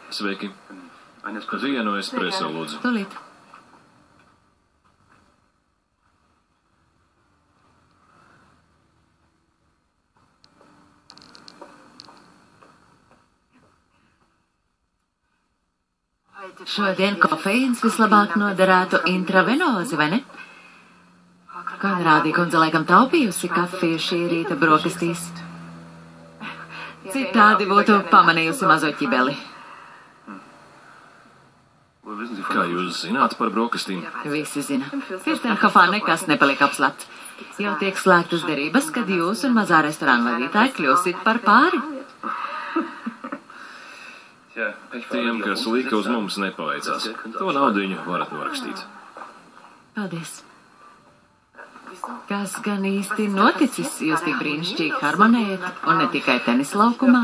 Sveiki. Vienu espreso, lūdzu. Tūlīt. Šodien kofeīns vislabāk noderētu intravenozi, vai ne? Konrādī kundze laikam taupījusi kafiju šī rīta brokastīs. Citādi būtu pamanījusi mazo ķibeli. Kā jūs zināt par brokastīm? Visi zina. Firtenhofā nekas nepaliek apslēpts. Jau tiek slēgtas derības, kad jūs un mazā restorāna vadītāji kļūsit par pāri. Tiem, kas lika uz mums, nepaveicās. To naudiņu varat norakstīt. Paldies. Kas gan īsti noticis? Jūs tik brīnišķīgi harmonējat, un ne tikai tenis laukumā.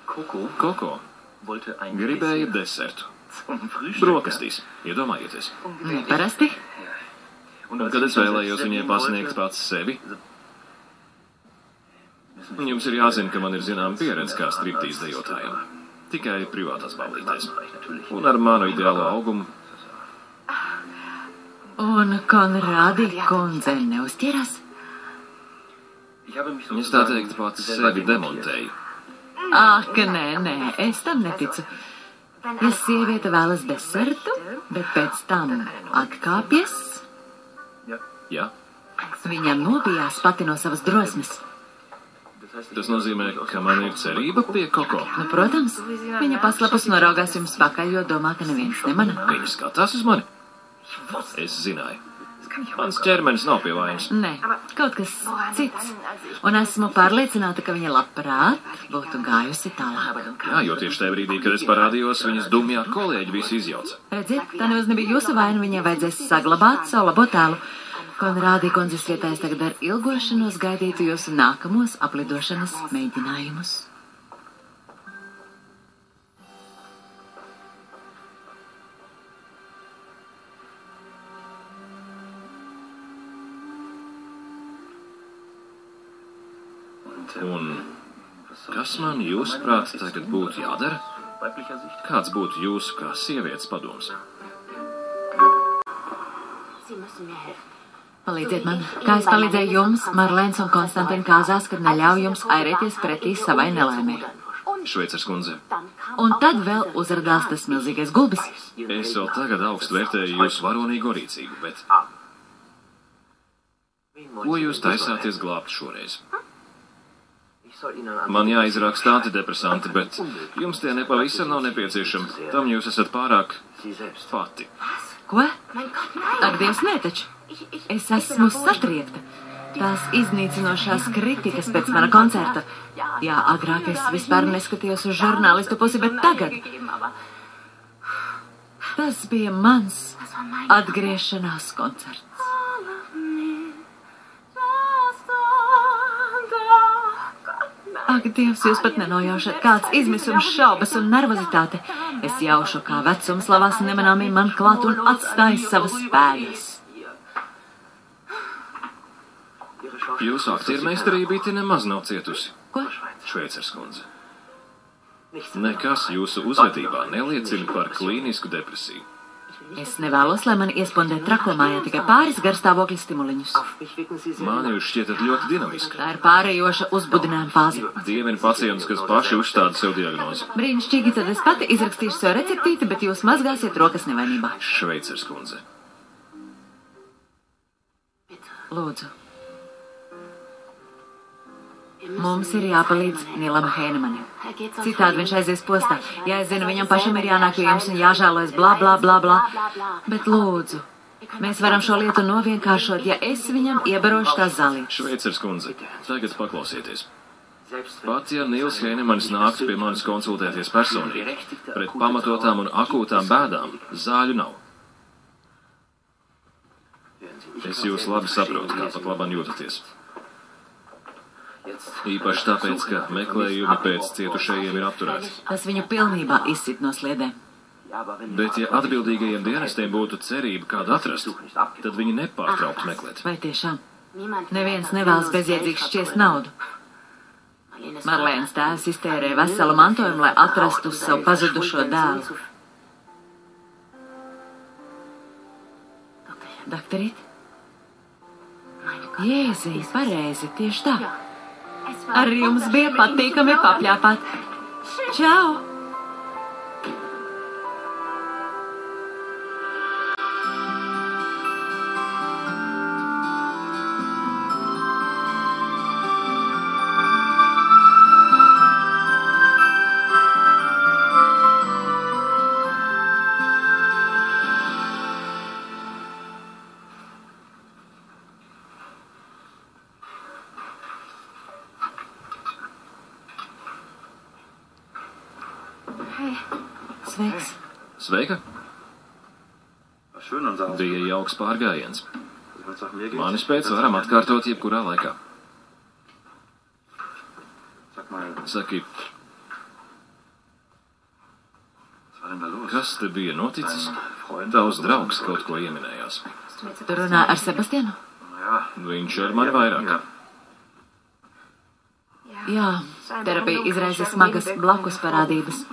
Koko gribēja desertu. Brokastīs, iedomājieties. Neparasti. Un kad es vēlējos viņai pasniegt pats sevi, jums ir jāzina, ka man ir zinām pieredze kā striptīs dejotājam. Tikai privātās ballītēs. Un ar manu ideālo augumu. Un Konrādi kundze neuzķeras? Es tā teikt pats sevi demontēju. Ak, nē, es tam neticu. Ja sieviete vēlas desertu, bet pēc tam atkāpjas, Jā? viņam nobijās pati no savas drosmes. Tas nozīmē, ka man ir cerība pie Koko. Nu, protams, viņa paslapus noraugās jums pakaļ, jo domā, ka neviens nemana. Viņa skatās uz mani. Es zināju. Mans ķermenis nav pie vainas. Nē, kaut kas cits. Un esmu pārliecināta, ka viņa labprāt būtu gājusi tālāk. Jā, jo tieši tajā brīdī, kad es parādījos, viņas dumjā kolēģi visu izjauca. Redziet, tā nemaz nebija jūsu vaina, viņai vajadzēs saglabāt savu labo tēlu. Konrādi kundzes vietā es tagad ar ilgošanos gaidītu jūsu nākamos aplidošanas mēģinājumus. Un kas man jūsuprāt tagad būtu jādara? Kāds būtu jūsu kā sievietes padoms? Palīdziet man, kā es palīdzēju jums, Marlēns un Konstantīna kāzās, kad neļauj jums airēties pretī savai nelaimē. Šveicars kundze. Un tad vēl uzradās tas milzīgais gulbis. Es vēl tagad augstu vērtēju jūsu varonīgo rīcību, bet... Ko jūs taisāties glābt šoreiz? Man jāizraksta antidepresanti, bet jums tie nepavisam nav nepieciešami. Tam jūs esat pārāk pati. Ko? Ak, Dievs, nē taču. Es esmu satriekta. Tās iznīcinošās kritikas pēc mana koncerta. Jā, agrāk es vispār neskatījos uz žurnālistu pusi, bet tagad. Tas bija mans atgriešanās koncerts. Ak, Dievs, jūs pat nenojaušat, kāds izmisums, šaubas un nervozitāte. Es jaušu, kā vecums lavās nemanāmī man klāt un atstājas savas pēdas. Jūsu aktiermeistarībīte nemaz nav cietusi. Ko? Šveicars kundze. Nekas jūsu uzvedībā neliecina par klīnisku depresiju. Es nevēlos, lai mani iespondē trakomājā tikai pāris garstāvokļa stimuliņus. Man jūs šķietat ļoti dinamiski. Tā ir pārējoša uzbudinājuma fāze. Dievini pacientus, kas paši uzstāda sev diagnozi. Brīnišķīgi, tad es pati izrakstīšu sev receptīti, bet jūs mazgāsiet rokas nevainībā. Šveicars kundze. Lūdzu. Mums ir jāpalīdz Nilam Heinemanam. Citādi viņš aizies postā. Ja es zinu, viņam pašam ir jānāk pie jums un jāžālojas blā, blā, blā, blā. Bet lūdzu, mēs varam šo lietu novienkāršot, ja es viņam iebarošu kā zālīti. Šveicars kundze, tagad paklausieties. Pat ja Nils Heinemans nāks pie manis konsultēties personīgi, pret pamatotām un akūtām bēdām zāļu nav. Es jūs labi saprotu, kā pat labam jūtaties. Īpaši tāpēc, ka meklējumi pēc cietušajiem ir apturēti. Tas viņu pilnībā izsit no sliedēm. Bet ja atbildīgajiem dienestiem būtu cerība kādu atrast, tad viņi nepārtraukt meklēt. Vai tiešām? Neviens nevēlas bezjēdzīgi šķiest naudu. Marlēnas tēvs iztērēja veselu mantojumu, lai atrastu savu pazudušo dēlu. Doktorīt? Jēziņ, pareizi, tieši tā. Arī jums bija patīkami papļāpāt. Čau! Sveiks. Sveika. Bija jauks pārgājiens. Manis pēc varam atkārtot jebkurā laikā. Saki, kas te bija noticis? Tavs draugs kaut ko ieminējās. Tu runā ar Sebastianu? Viņš ar mani vairāk. Jā, terapija izraisa smagas blakus parādības.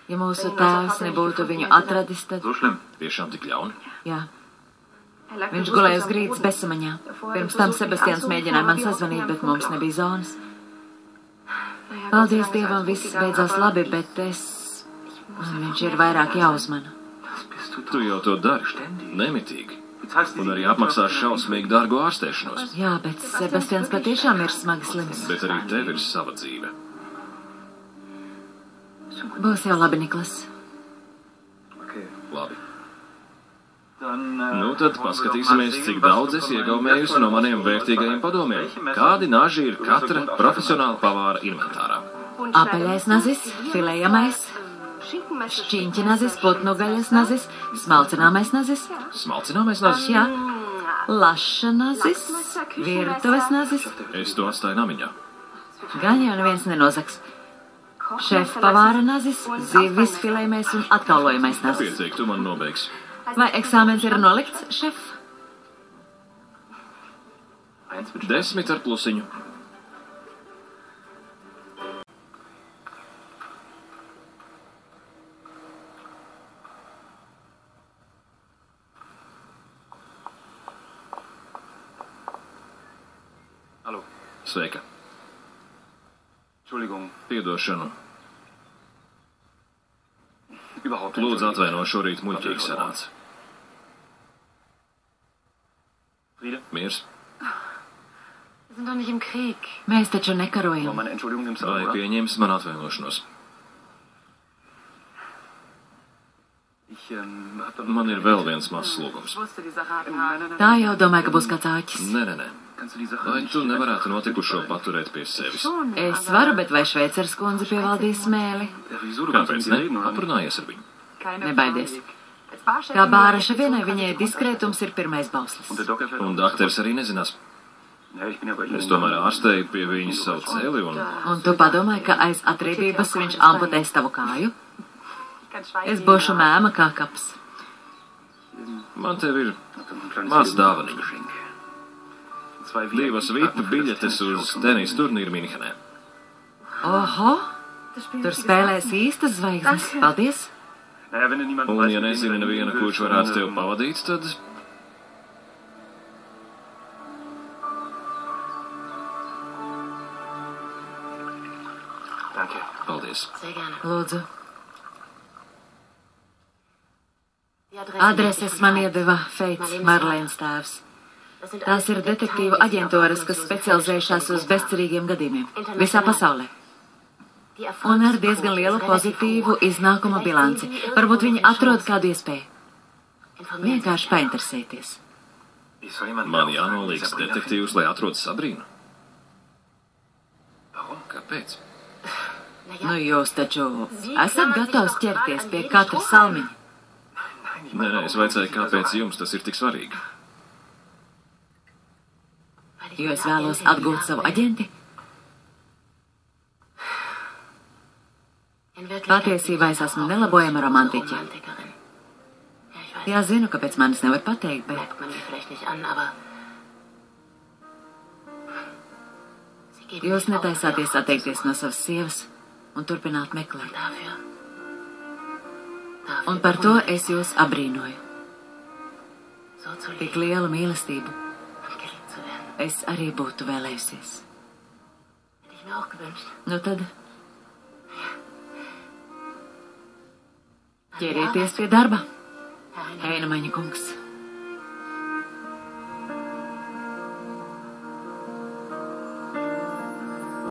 Ja mūsu tēvs nebūtu viņu atradis, tad... Tiešām tik ļauni? Jā. Viņš gulēja uz grīdas bezsamaņā. Pirms tam Sebastians mēģināja man sazvanīt, bet mums nebija zonas. Paldies Dievam, viss beidzās labi, bet man viņš ir vairāk jāuzmana. Tu jau to dari, nemitīgi. Un arī apmaksās šausmīgi dārgu ārstēšanos. Jā, bet Sebastians patiešām ir smagi slims. Bet arī tev ir sava dzīve. Būs jau labi, Niklas. Labi. Nu tad paskatīsimies, cik daudz es iegaumējusi no maniem vērtīgajiem padomiem. Kādi naži ir katra profesionāla pavāra inventārā? Apaļais nazis, filējamais, šķiņķi nazis, putnu gaļas nazis, smalcināmais nazis. Smalcināmais nazis? Jā. Laša nazis, virtuves nazis. Es to atstāju namiņā. Gan jau neviens nenozags. Šef pavāra nazis, zivis filējamais un atkaulojamais nazis. Pietiek, tu man nobeigsi. Vai eksāmens ir nolikts, šef? 10 ar plusiņu. Hallo. Sveika. Entschuldigung. Piedošanu. Überhaupt Lūdzu atvaino, šorīt muļķīgi sanāca. Friede? Miers. Wir sind doch nicht im Krieg. Mēs taču Aber nekarojam. meine Entschuldigung nimmst du Vai auch, oder? pieņems man atvainošanos? Hab doch Man ir vēl viens mazs lūgums. Ich wusste, die Sache hat Nein, Haken. nein, nein. Tā jau domāju, ka būs kāds āķis. Nē. Kannst du die Sache Vai nicht tu direkt nevarētu auf- notikušo paturēt pie sevis? Schon, Es aber varu, bet vai Šveicers kundze pievaldīs smēli? Ja, wieso? Du kannst Kāpēc mit ne? ihr reden, oder? Aprunājies ar viņu. keine Nebaidies. Panik. Als Barchefin Kā bāra möchte ich ševienai, versuchen, viņai die diskrētums ir pirmais Und bauslis. der Doc erfährt Un auch. dakteris arī nezinās. Ja, ich bin ja bei Ihnen. Es tomēr ārstēju pie viņas savu celi un... Un tu padomāji, ka aiz atriebības viņš amputēs tavu kāju? kann schweigen. Es būšu mēma kā kaps. Man tev ir Hab doch ein kleines Maz dāvaniņu. Geschenk. Zwei divas VIP biļetes uz tenis turnīru Minhenē. Oho, tur spēlēs īstas zvaigznes. Paldies! Naja, wenn du niemanden Un weißt, ja mit dem nezini du nevienu, willst, kurš varētu tevi dann, pavadīt, tad... Danke. Paldies. Sehr gerne. Lūdzu, Die Adresse adreses man iedeva Feits, Marlēnas tēvs. Tās ir detektīvu aģentūras, kas specializējušās uz bezcerīgiem gadījumiem visā pasaulē. Un ar diezgan lielu pozitīvu iznākuma bilanci. Varbūt viņi atrod kādu iespēju. Vienkārši painteresēties. Ich soll jemanden Man aufsagen, jānolīgs Sabrina detektīvs, lai atrodas Sabrīnu. Warum? Kāpēc? Nu, jūs taču esat gatavs ķerties pie katra salmiņa. Nē, es vaicāju, kāpēc jums tas ir tik svarīgi. Jo es vēlos atgūt savu aģenti. Patiesībā es esmu nelabojama romantiķe. Jā, zinu, kāpēc manis nevar pateikt, bet Jūs netaisāties atteikties no savas sievas un turpināt meklēt. Un par to es jūs abrīnoju. Tik lielu mīlestību es arī būtu vēlējusies. Nu tad ķerieties pie darba, Heinemaņa kungs.